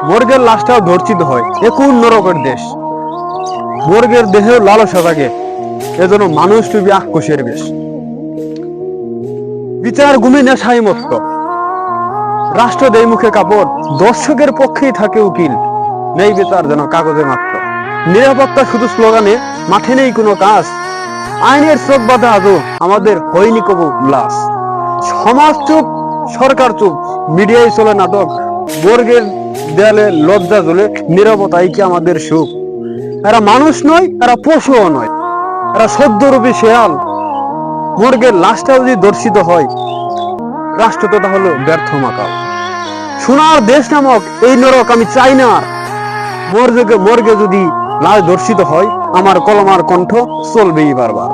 মর্গের লাশটাও ধর্ষিত হয়। কোন নরকের দেশ? মর্গের দেহেও লালসা থাকে, এজন্য মানুষ টুবি আক্রোশের বেশ। বিচার ঘুমে নেশাই মত্ত, রাষ্ট্র দেয় মুখে কাপড়, দর্শকের পক্ষেই থাকে উকিল, নেই বিচার যেন কাগজে মাত্র। নিরাপত্তা শুধু স্লোগানে, মাঠে নেই কোনো কাজ, আইনের চোখ বাঁধা আজও আমাদের হয়নি কবু লাশ। সমাজ চুপ, সরকার চুপ, মিডিয়ায় চলে নাটক, বর্গের দেয়ালে লজ্জা জ্বলে, নীরবতাই কি আমাদের সুখ? এরা মানুষ নয়, এরা পশুও নয়, এরা সদ্যরূপী শেয়াল। মর্গের লাশটা যদি দর্শিত হয়, রাষ্ট্র তো তাহলে ব্যর্থ মাকাল। সোনার দেশ নামক এই নরক আমি চাই না। মর্গে যদি লাশ দর্শিত হয়, আমার কলমার কণ্ঠ চলবেই বারবার।